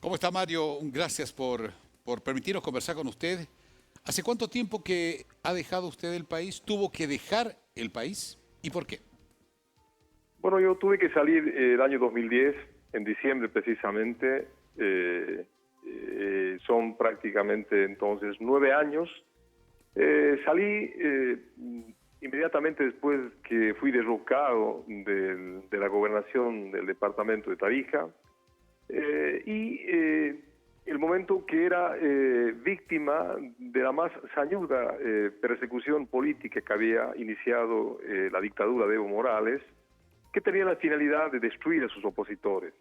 ¿Cómo está, Mario? Gracias por permitirnos conversar con usted. ¿Hace cuánto tiempo que ha dejado usted el país? ¿Tuvo que dejar el país? ¿Y por qué? Bueno, yo tuve que salir el año 2010, en diciembre precisamente. Son prácticamente entonces 9 años. Salí inmediatamente después que fui derrocado de la gobernación del departamento de Tarija. El momento que era víctima de la más sañuda persecución política que había iniciado la dictadura de Evo Morales, que tenía la finalidad de destruir a sus opositores.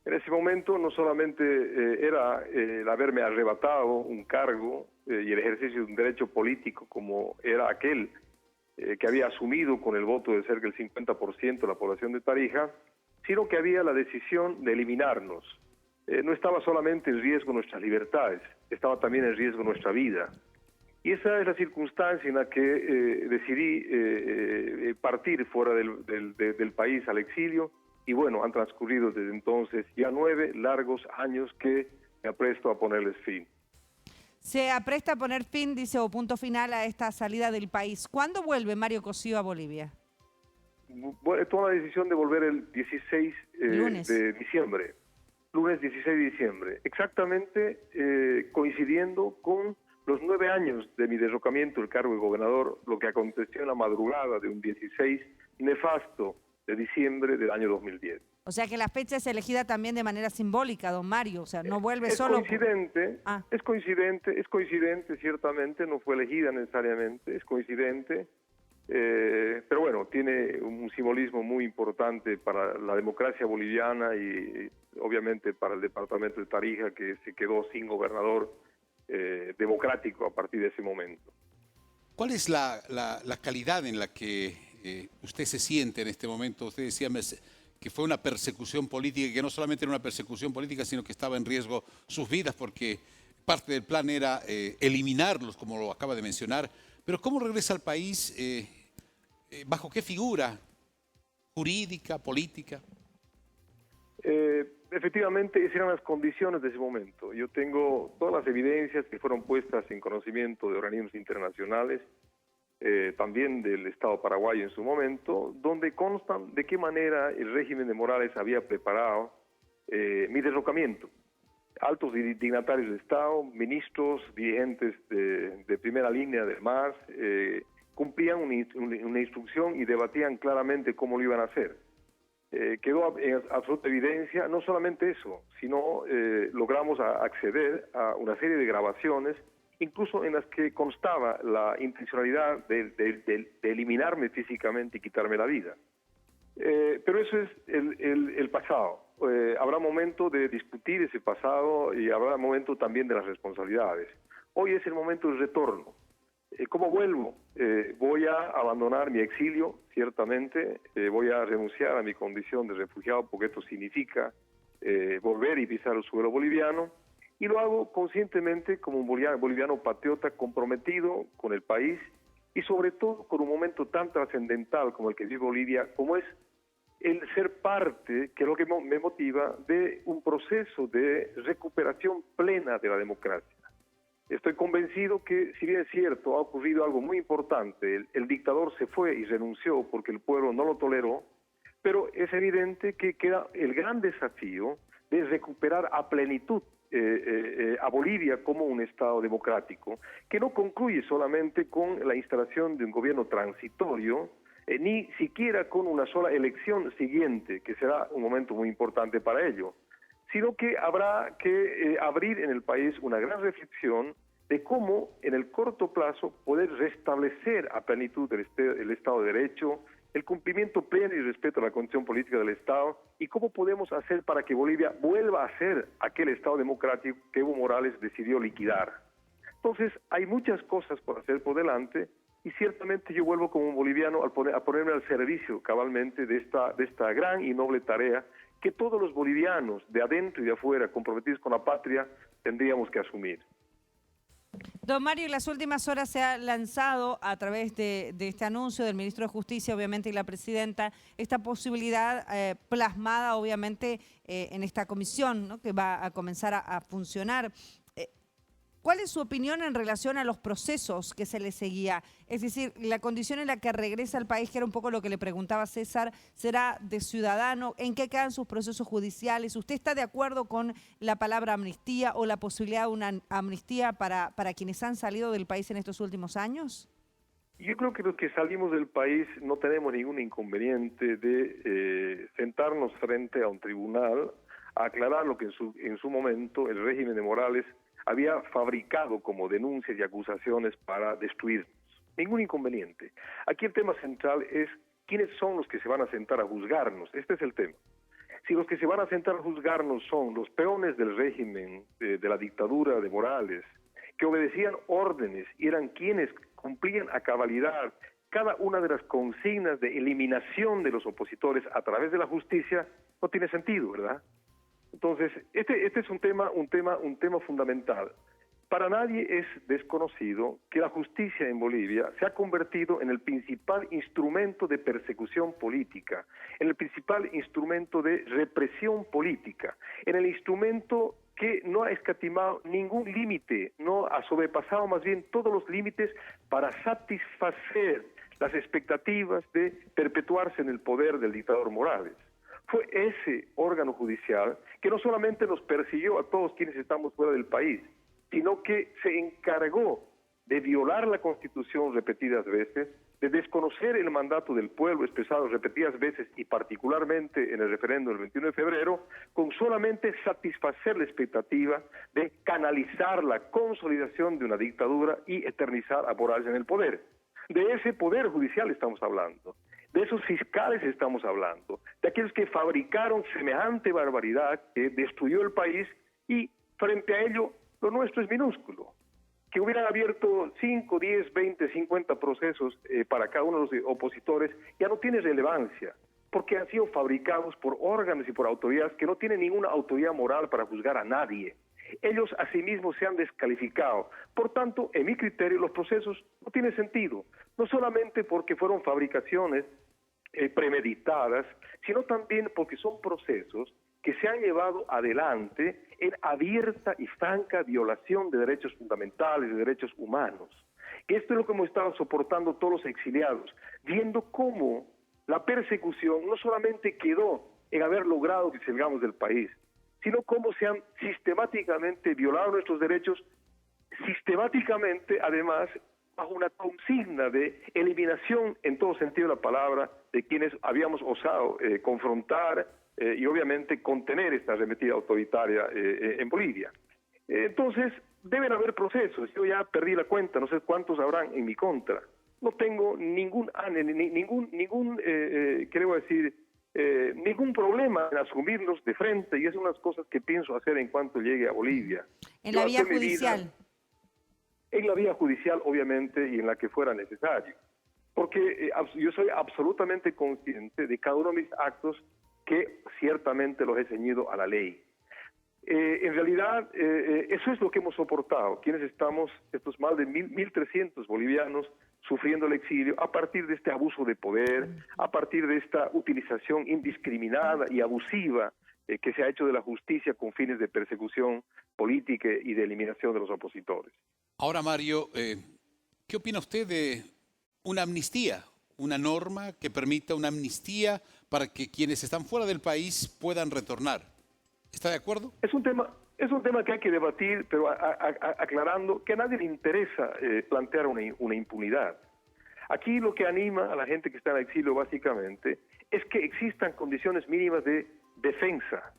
En ese momento no solamente era el haberme arrebatado un cargo y el ejercicio de un derecho político como era aquel que había asumido con el voto de cerca del 50% de la población de Tarija, sino que había la decisión de eliminarnos. No estaba solamente en riesgo nuestras libertades, estaba también en riesgo nuestra vida. Y esa es la circunstancia en la que decidí partir fuera del país al exilio. Y bueno, han transcurrido desde entonces ya 9 largos años que me apresto a ponerles fin. Se apresta a poner fin, dice, o punto final a esta salida del país. ¿Cuándo vuelve Mario Cosío a Bolivia? Bueno, tomo la decisión de volver el 16 de diciembre. Lunes 16 de diciembre. Exactamente coincidiendo con los 9 años de mi derrocamiento del cargo de gobernador, lo que aconteció en la madrugada de un 16 nefasto de diciembre del año 2010. O sea que la fecha es elegida también de manera simbólica, don Mario, o sea, no vuelve es solo... Coincidente, es coincidente, ciertamente, no fue elegida necesariamente, es coincidente, pero bueno, tiene un simbolismo muy importante para la democracia boliviana y obviamente para el departamento de Tarija, que se quedó sin gobernador democrático a partir de ese momento. ¿Cuál es la calidad en la que usted se siente en este momento? Usted decía que fue una persecución política, y que no solamente era una persecución política, sino que estaba en riesgo sus vidas, porque parte del plan era eliminarlos, como lo acaba de mencionar. Pero ¿cómo regresa al país? ¿Bajo qué figura? ¿Jurídica, política? Efectivamente, esas eran las condiciones de ese momento. Yo tengo todas las evidencias que fueron puestas en conocimiento de organismos internacionales, también del Estado paraguayo en su momento, donde constan de qué manera el régimen de Morales había preparado mi derrocamiento. Altos dignatarios del Estado, ministros, dirigentes de primera línea del MAS, cumplían una instrucción y debatían claramente cómo lo iban a hacer. Quedó en absoluta evidencia, no solamente eso, sino logramos acceder a una serie de grabaciones, incluso en las que constaba la intencionalidad de eliminarme físicamente y quitarme la vida. Pero eso es el pasado. Habrá momento de discutir ese pasado y habrá momento también de las responsabilidades. Hoy es el momento del retorno. ¿Cómo vuelvo? Voy a abandonar mi exilio, ciertamente. Voy a renunciar a mi condición de refugiado, porque esto significa volver y pisar el suelo boliviano. Y lo hago conscientemente como un boliviano patriota comprometido con el país y sobre todo con un momento tan trascendental como el que vive Bolivia, como es el ser parte, que es lo que me motiva, de un proceso de recuperación plena de la democracia. Estoy convencido que, si bien es cierto, ha ocurrido algo muy importante, el dictador se fue y renunció porque el pueblo no lo toleró, pero es evidente que queda el gran desafío de recuperar a plenitud a Bolivia como un Estado democrático, que no concluye solamente con la instalación de un gobierno transitorio, ni siquiera con una sola elección siguiente, que será un momento muy importante para ello, sino que habrá que abrir en el país una gran reflexión de cómo en el corto plazo poder restablecer a plenitud el Estado de Derecho, el cumplimiento pleno y respeto a la condición política del Estado, y cómo podemos hacer para que Bolivia vuelva a ser aquel Estado democrático que Evo Morales decidió liquidar. Entonces, hay muchas cosas por hacer por delante, y ciertamente yo vuelvo como un boliviano a ponerme al servicio cabalmente de esta gran y noble tarea que todos los bolivianos, de adentro y de afuera, comprometidos con la patria, tendríamos que asumir. Don Mario, en las últimas horas se ha lanzado a través de este anuncio del ministro de Justicia, obviamente, y la presidenta, esta posibilidad plasmada, obviamente, en esta comisión, ¿no?, que va a comenzar a funcionar. ¿Cuál es su opinión en relación a los procesos que se le seguía? Es decir, la condición en la que regresa al país, que era un poco lo que le preguntaba César, ¿será de ciudadano? ¿En qué quedan sus procesos judiciales? ¿Usted está de acuerdo con la palabra amnistía o la posibilidad de una amnistía para quienes han salido del país en estos últimos años? Yo creo que los que salimos del país no tenemos ningún inconveniente de sentarnos frente a un tribunal a aclarar lo que en su momento el régimen de Morales había fabricado como denuncias y acusaciones para destruirnos. Ningún inconveniente. Aquí el tema central es quiénes son los que se van a sentar a juzgarnos. Este es el tema. Si los que se van a sentar a juzgarnos son los peones del régimen de la dictadura de Morales, que obedecían órdenes y eran quienes cumplían a cabalidad cada una de las consignas de eliminación de los opositores a través de la justicia, no tiene sentido, ¿verdad? Entonces, este es un tema fundamental. Para nadie es desconocido que la justicia en Bolivia se ha convertido en el principal instrumento de persecución política, en el principal instrumento de represión política, en el instrumento que no ha escatimado ningún límite, no ha sobrepasado más bien todos los límites para satisfacer las expectativas de perpetuarse en el poder del dictador Morales. Fue ese órgano judicial que no solamente nos persiguió a todos quienes estamos fuera del país, sino que se encargó de violar la Constitución repetidas veces, de desconocer el mandato del pueblo expresado repetidas veces y particularmente en el referéndum del 21 de febrero, con solamente satisfacer la expectativa de canalizar la consolidación de una dictadura y eternizar a Morales en el poder. De ese poder judicial estamos hablando. De esos fiscales estamos hablando, de aquellos que fabricaron semejante barbaridad que destruyó el país y frente a ello lo nuestro es minúsculo. Que hubieran abierto 5, 10, 20, 50 procesos para cada uno de los opositores ya no tiene relevancia, porque han sido fabricados por órganos y por autoridades que no tienen ninguna autoridad moral para juzgar a nadie. Ellos asimismo se han descalificado. Por tanto, en mi criterio, los procesos no tienen sentido, no solamente porque fueron fabricaciones premeditadas, sino también porque son procesos que se han llevado adelante en abierta y franca violación de derechos fundamentales, de derechos humanos. Esto es lo que hemos estado soportando todos los exiliados, viendo cómo la persecución no solamente quedó en haber logrado que salgamos del país, sino cómo se han sistemáticamente violado nuestros derechos, sistemáticamente, además, bajo una consigna de eliminación en todo sentido de la palabra de quienes habíamos osado confrontar y obviamente contener esta arremetida autoritaria en Bolivia. Entonces, deben haber procesos. Yo ya perdí la cuenta, no sé cuántos habrán en mi contra. No tengo ningún problema en asumirlos de frente y es unas cosas que pienso hacer en cuanto llegue a Bolivia. En la vía judicial. En la vía judicial, obviamente, y en la que fuera necesario. Porque yo soy absolutamente consciente de cada uno de mis actos que ciertamente los he ceñido a la ley. En realidad, eso es lo que hemos soportado, quienes estamos, estos más de 1.300 bolivianos, sufriendo el exilio a partir de este abuso de poder, a partir de esta utilización indiscriminada y abusiva que se ha hecho de la justicia con fines de persecución política y de eliminación de los opositores. Ahora, Mario, ¿qué opina usted de una amnistía? Una norma que permita una amnistía para que quienes están fuera del país puedan retornar. ¿Está de acuerdo? Es un tema que hay que debatir, pero aclarando que a nadie le interesa plantear una impunidad. Aquí lo que anima a la gente que está en exilio básicamente es que existan condiciones mínimas de defensa,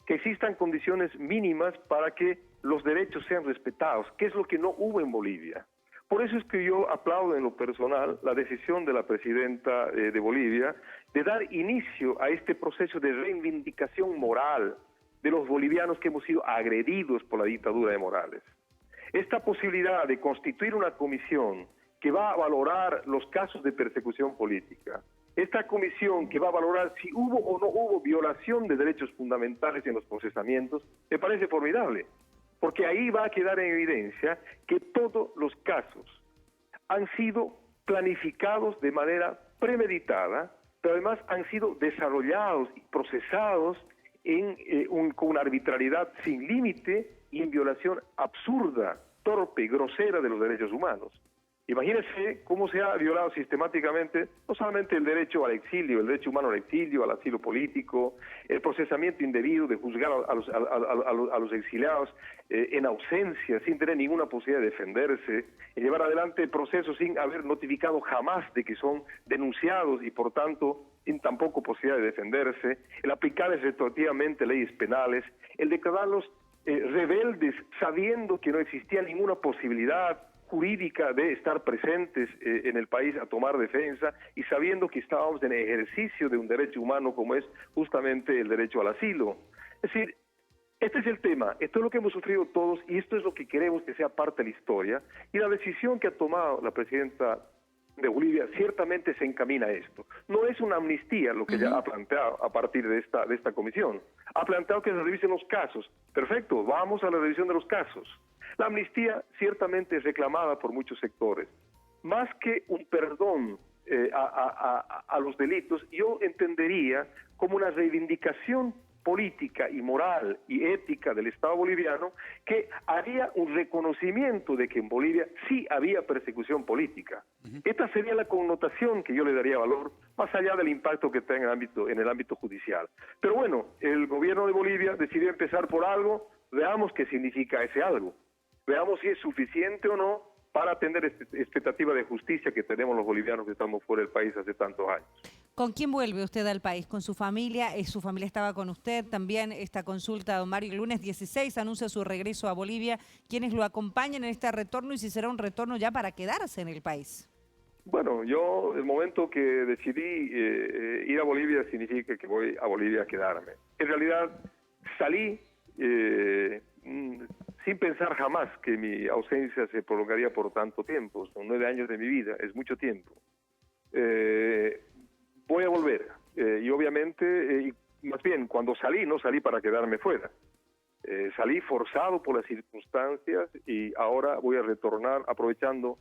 que existan condiciones mínimas para que los derechos sean respetados, que es lo que no hubo en Bolivia. Por eso es que yo aplaudo en lo personal la decisión de la presidenta de Bolivia de dar inicio a este proceso de reivindicación moral de los bolivianos que hemos sido agredidos por la dictadura de Morales. Esta posibilidad de constituir una comisión que va a valorar los casos de persecución política, esta comisión que va a valorar si hubo o no hubo violación de derechos fundamentales en los procesamientos, me parece formidable. porque ahí va a quedar en evidencia que todos los casos han sido planificados de manera premeditada, pero además han sido desarrollados y procesados con una arbitrariedad sin límite y en violación absurda, torpe y grosera de los derechos humanos. Imagínense cómo se ha violado sistemáticamente no solamente el derecho al exilio, el derecho humano al exilio, al asilo político, el procesamiento indebido de juzgar a los exiliados en ausencia, sin tener ninguna posibilidad de defenderse, y llevar adelante procesos sin haber notificado jamás de que son denunciados y por tanto sin tampoco posibilidad de defenderse, el aplicar retroactivamente leyes penales, el declararlos rebeldes sabiendo que no existía ninguna posibilidad jurídica de estar presentes en el país a tomar defensa y sabiendo que estábamos en ejercicio de un derecho humano como es justamente el derecho al asilo. Es decir, este es el tema, esto es lo que hemos sufrido todos y esto es lo que queremos que sea parte de la historia y la decisión que ha tomado la presidenta de Bolivia ciertamente se encamina a esto. No es una amnistía lo que ella ha planteado a partir de esta comisión. Ha planteado que se revisen los casos. Perfecto, vamos a la revisión de los casos. La amnistía ciertamente es reclamada por muchos sectores. Más que un perdón a los delitos, yo entendería como una reivindicación política y moral y ética del Estado boliviano que haría un reconocimiento de que en Bolivia sí había persecución política. Esta sería la connotación que yo le daría valor, más allá del impacto que tenga en el ámbito judicial. Pero bueno, el gobierno de Bolivia decidió empezar por algo, veamos qué significa ese algo. Veamos si es suficiente o no para atender expectativa de justicia que tenemos los bolivianos que estamos fuera del país hace tantos años. ¿Con quién vuelve usted al país? ¿Con su familia? ¿Su familia estaba con usted? También esta consulta, don Mario, el lunes 16 anuncia su regreso a Bolivia. ¿Quiénes lo acompañan en este retorno y si será un retorno ya para quedarse en el país? Bueno, yo el momento que decidí ir a Bolivia significa que voy a Bolivia a quedarme. En realidad salí sin pensar jamás que mi ausencia se prolongaría por tanto tiempo. Son 9 años de mi vida, es mucho tiempo. Voy a volver y obviamente, más bien, cuando salí, no salí para quedarme fuera. Salí forzado por las circunstancias y ahora voy a retornar aprovechando,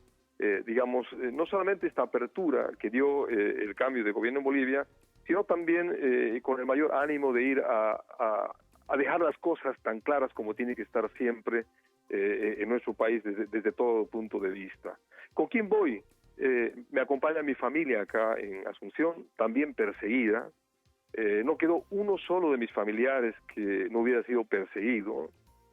digamos, no solamente esta apertura que dio el cambio de gobierno en Bolivia, sino también con el mayor ánimo de ir a dejar las cosas tan claras como tiene que estar siempre en nuestro país desde todo punto de vista. ¿Con quién voy? Me acompaña mi familia acá en Asunción, también perseguida. No quedó uno solo de mis familiares que no hubiera sido perseguido.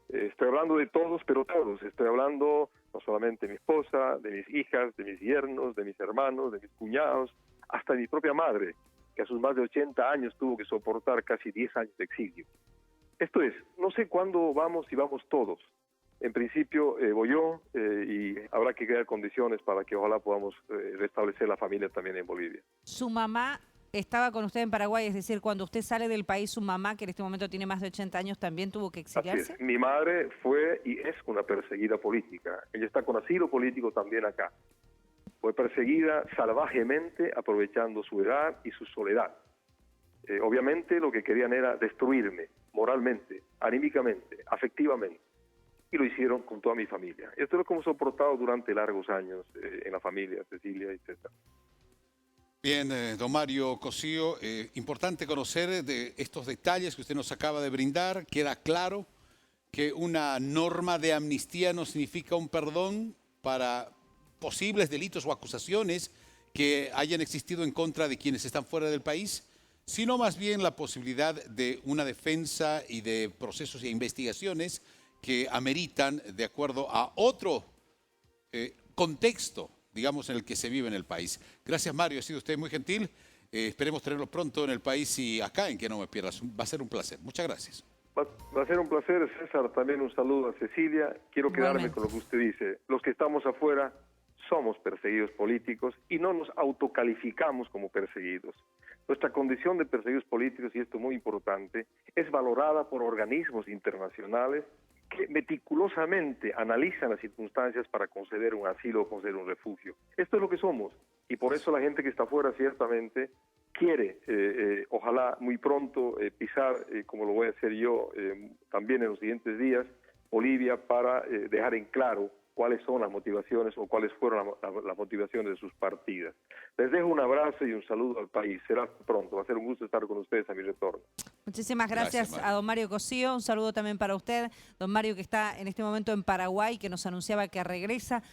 Estoy hablando de todos, pero todos. Estoy hablando no solamente de mi esposa, de mis hijas, de mis yernos, de mis hermanos, de mis cuñados, hasta de mi propia madre, que a sus más de 80 años tuvo que soportar casi 10 años de exilio. Esto es, no sé cuándo vamos, si vamos todos. En principio voy yo y habrá que crear condiciones para que ojalá podamos restablecer la familia también en Bolivia. Su mamá estaba con usted en Paraguay, es decir, cuando usted sale del país, su mamá, que en este momento tiene más de 80 años, también tuvo que exiliarse. Así es. Mi madre fue y es una perseguida política. Ella está con asilo político también acá. Fue perseguida salvajemente aprovechando su edad y su soledad. Obviamente lo que querían era destruirme moralmente, anímicamente, afectivamente. Y lo hicieron con toda mi familia. Esto es lo que hemos soportado durante largos años en la familia, Cecilia, etc. Bien, don Mario Cosío, importante conocer de estos detalles que usted nos acaba de brindar. Queda claro que una norma de amnistía no significa un perdón para posibles delitos o acusaciones que hayan existido en contra de quienes están fuera del país, sino más bien la posibilidad de una defensa y de procesos e investigaciones que ameritan de acuerdo a otro contexto, digamos, en el que se vive en el país. Gracias, Mario, ha sido usted muy gentil. Esperemos tenerlo pronto en el país y acá en Que No Me Pierdas. Va a ser un placer. Muchas gracias. Va a ser un placer, César. También un saludo a Cecilia. Quiero quedarme con lo que usted dice. Los que estamos afuera somos perseguidos políticos y no nos autocalificamos como perseguidos. Nuestra condición de perseguidos políticos, y esto es muy importante, es valorada por organismos internacionales que meticulosamente analizan las circunstancias para conceder un asilo o conceder un refugio. Esto es lo que somos, y por eso la gente que está afuera ciertamente quiere, ojalá muy pronto, pisar, como lo voy a hacer yo también en los siguientes días, Bolivia para dejar en claro cuáles son las motivaciones o cuáles fueron las motivaciones de sus partidas. Les dejo un abrazo y un saludo al país. Será pronto. Va a ser un gusto estar con ustedes a mi retorno. Muchísimas gracias a don Mario Cosío. Un saludo también para usted, don Mario, que está en este momento en Paraguay, que nos anunciaba que regresa.